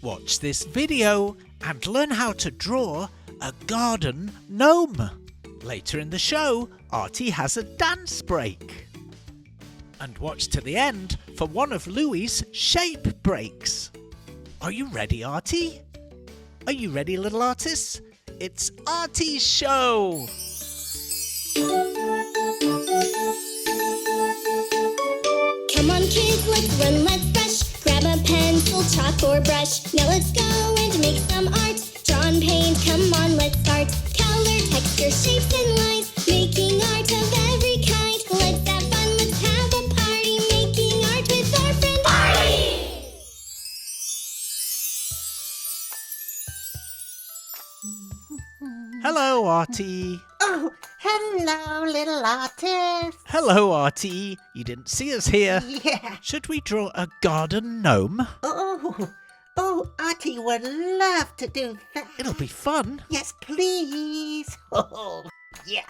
Watch this video and learn how to draw a garden gnome. Later in the show, Artie has a dance break. And watch to the end for one of Louie's shape breaks. Are you ready, Artie? Are you ready, little artists? It's Artie's show! Come on kids, let's run, let's rush. Grab a pencil, chalk or brush. Now let's go and make some art. Draw and paint, come on, let's start. Color, texture, shapes and lines. Making art of every kind. Let's have fun, let's have a party. Making art with our friend Artie! Hello, Artie. Oh, hello, little artist. Hello, Artie. You didn't see us here. Yeah. Should we draw a garden gnome? Oh, Artie would love to do that. It'll be fun. Yes, please. Oh, yeah.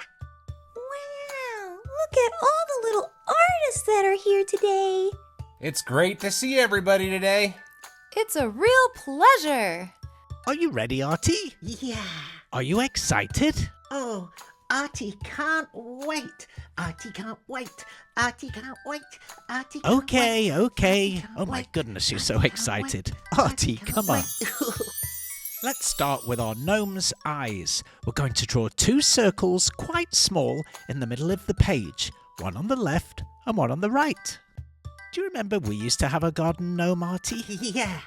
Wow, look at all the little artists that are here today. It's great to see everybody today. It's a real pleasure. Are you ready, Artie? Yeah. Are you excited? Oh, Artie can't wait. Artie can't wait. Artie can't wait. Artie can't Okay. wait. Artie can't Oh my wait. goodness, you're so Artie can't excited. wait. Artie, can't come on. wait. Let's start with our gnome's eyes. We're going to draw two circles quite small in the middle of the page. One on the left and one on the right. Do you remember we used to have a garden gnome, Artie? Yeah.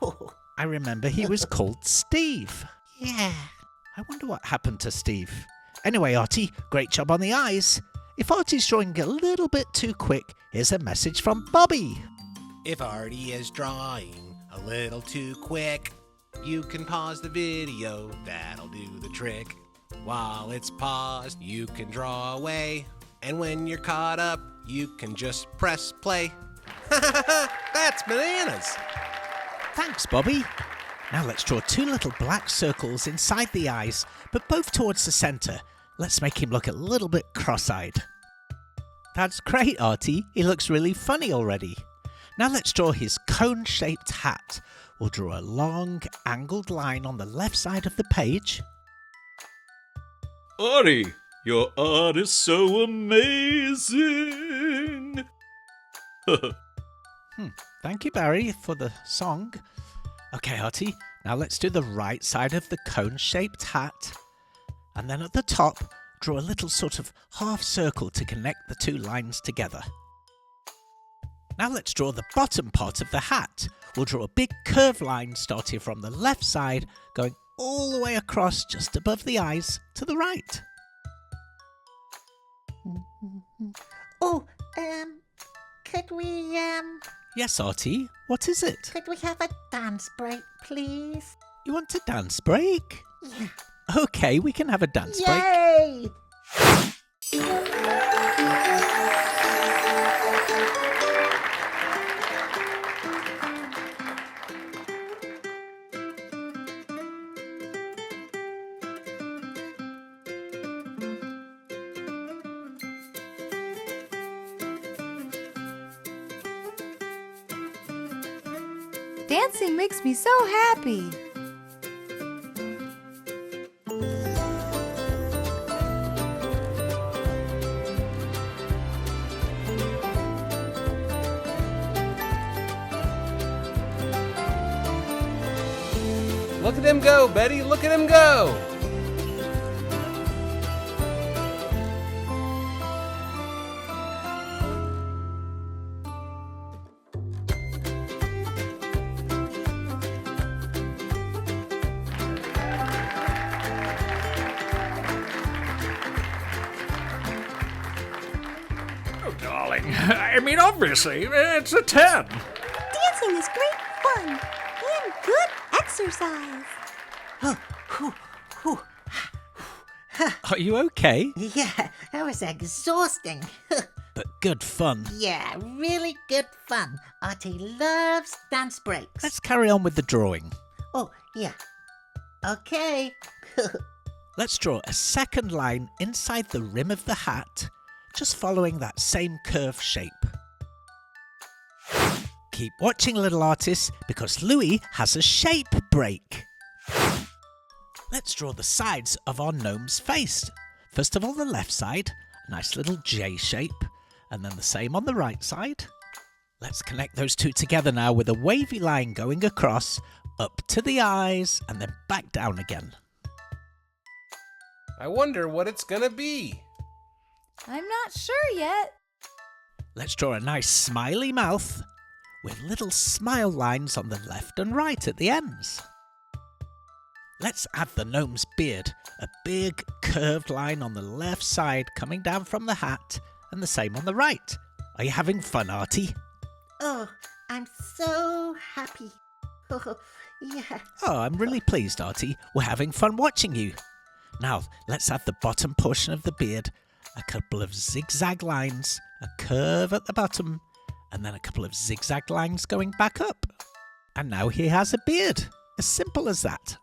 Oh, I remember he was called Steve. yeah. I wonder what happened to Steve. Anyway, Artie, great job on the eyes. If Artie's drawing a little bit too quick, here's a message from Bobby. If Artie is drawing a little too quick, you can pause the video, that'll do the trick. While it's paused, you can draw away, and when you're caught up, you can just press play. That's bananas! Thanks, Bobby. Now let's draw two little black circles inside the eyes, but both towards the centre. Let's make him look a little bit cross-eyed. That's great, Artie. He looks really funny already. Now let's draw his cone-shaped hat. We'll draw a long, angled line on the left side of the page. Artie, your art is so amazing. Thank you, Barry, for the song. Okay, Artie, now let's do the right side of the cone-shaped hat. And then at the top, draw a little sort of half circle to connect the two lines together. Now let's draw the bottom part of the hat. We'll draw a big curved line starting from the left side, going all the way across just above the eyes to the right. Oh, could we, Yes, Artie, what is it? could we have a dance break, please? You want a dance break? Yeah. Okay, we can have a dance break. Yay! Dancing makes me so happy. Look at him go, Betty. Look at him go. Oh, darling. I mean, obviously, it's a 10. Dancing is great fun and good exercise. Are you okay? Yeah, that was exhausting. But good fun. Yeah, really good fun. Artie loves dance breaks. Let's carry on with the drawing. Oh, yeah. Okay. Let's draw a second line inside the rim of the hat, just following that same curve shape. Keep watching, little artists, because Louis has a shape break. Let's draw the sides of our gnome's face. First of all, the left side, a nice little J shape, and then the same on the right side. Let's connect those two together now with a wavy line going across, up to the eyes, and then back down again. I wonder what it's gonna be. I'm not sure yet. Let's draw a nice smiley mouth with little smile lines on the left and right at the ends. Let's add the gnome's beard, a big curved line on the left side coming down from the hat, and the same on the right. Are you having fun, Artie? Oh, I'm so happy. Oh, yeah. Oh, I'm really pleased, Artie. We're having fun watching you. Now, let's add the bottom portion of the beard, a couple of zigzag lines, a curve at the bottom, and then a couple of zigzag lines going back up. And now he has a beard. As simple as that.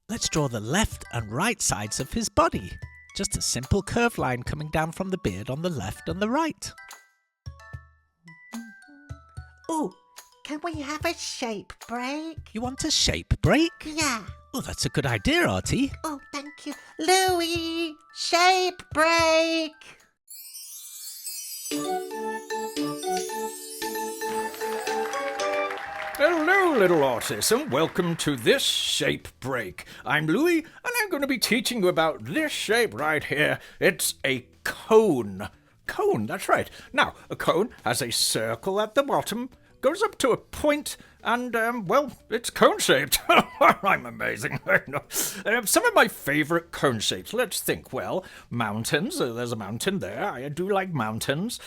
Let's draw the left and right sides of his body. Just a simple curved line coming down from the beard on the left and the right. Oh, can we have a shape break? You want a shape break? Yeah. Oh, that's a good idea, Artie. Oh, thank you. Louis, shape break. Hello, little artists, and welcome to this shape break. I'm Louis, and I'm going to be teaching you about this shape right here. It's a cone. Cone, that's right. Now, a cone has a circle at the bottom, goes up to a point, and, well, it's cone-shaped. I'm amazing. Some of my favorite cone shapes. Let's think. Well, mountains. There's a mountain there. I do like mountains.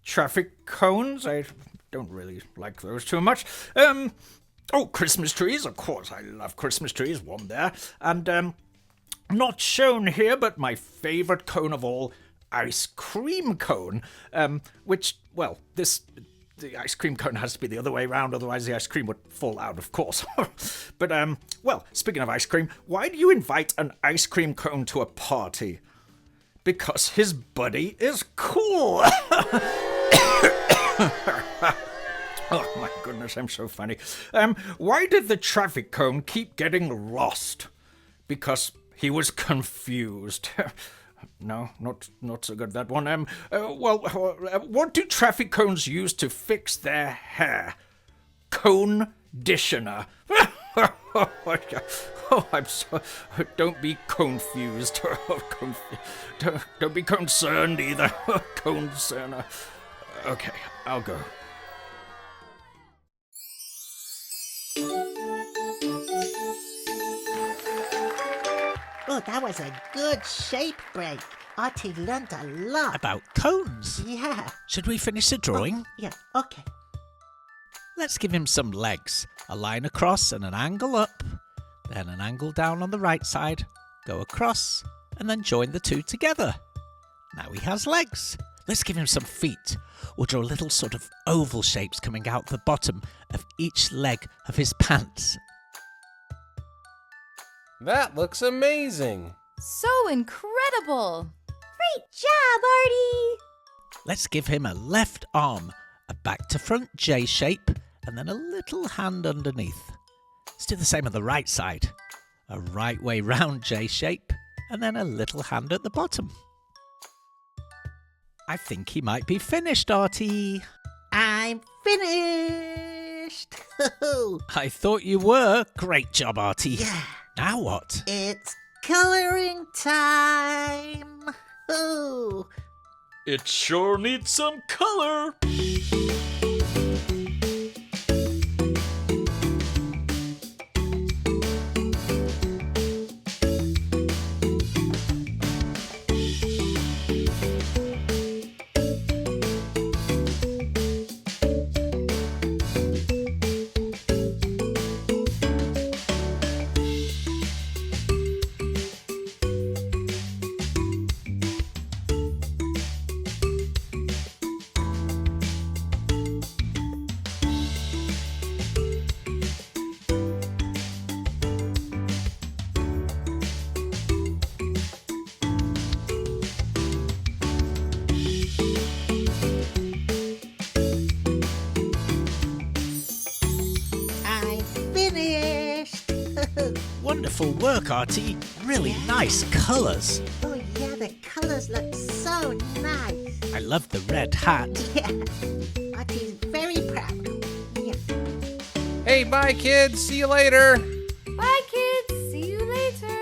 Traffic cones. I don't really like those too much. Oh, Christmas trees. Of course, I love Christmas trees. One there. And, not shown here, but my favorite cone of all, ice cream cone. Which, well, the ice cream cone has to be the other way around, otherwise the ice cream would fall out, of course. But, well, speaking of ice cream, why do you invite an ice cream cone to a party? Because his buddy is cool. Oh, my goodness, I'm so funny. Why did the traffic cone keep getting lost? Because he was confused. No, not so good, that one. What do traffic cones use to fix their hair? Conditioner. Oh, I'm so... Don't be confused. Don't be concerned either. Concern. Okay, I'll go. Oh, that was a good shape break. Artie learned a lot. About cones. Yeah. Should we finish the drawing? Yeah, okay. Let's give him some legs. A line across and an angle up. Then an angle down on the right side. Go across and then join the two together. Now he has legs. Let's give him some feet. We'll draw little sort of oval shapes coming out the bottom of each leg of his pants. That looks amazing. So incredible. Great job, Artie! Let's give him a left arm, a back to front J shape, and then a little hand underneath. Let's do the same on the right side. A right way round J shape, and then a little hand at the bottom. I think he might be finished, Artie. I'm finished. I thought you were. Great job, Artie. Yeah. Now what? It's coloring time. Ooh. It sure needs some color. finished. Wonderful work, Artie. Really nice colours. Oh yeah, the colours look so nice. I love the red hat. Yeah, Artie's very proud. Yeah. Hey, bye, kids. See you later. Bye, kids. See you later.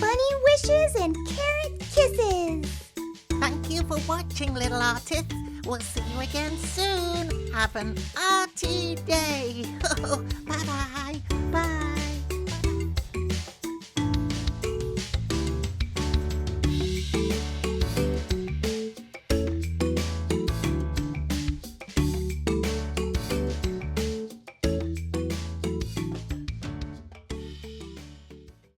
Bunny wishes and carrot kisses. Thank you for watching, little artists. We'll see you again soon. Have an arty day. Bye-bye. Bye.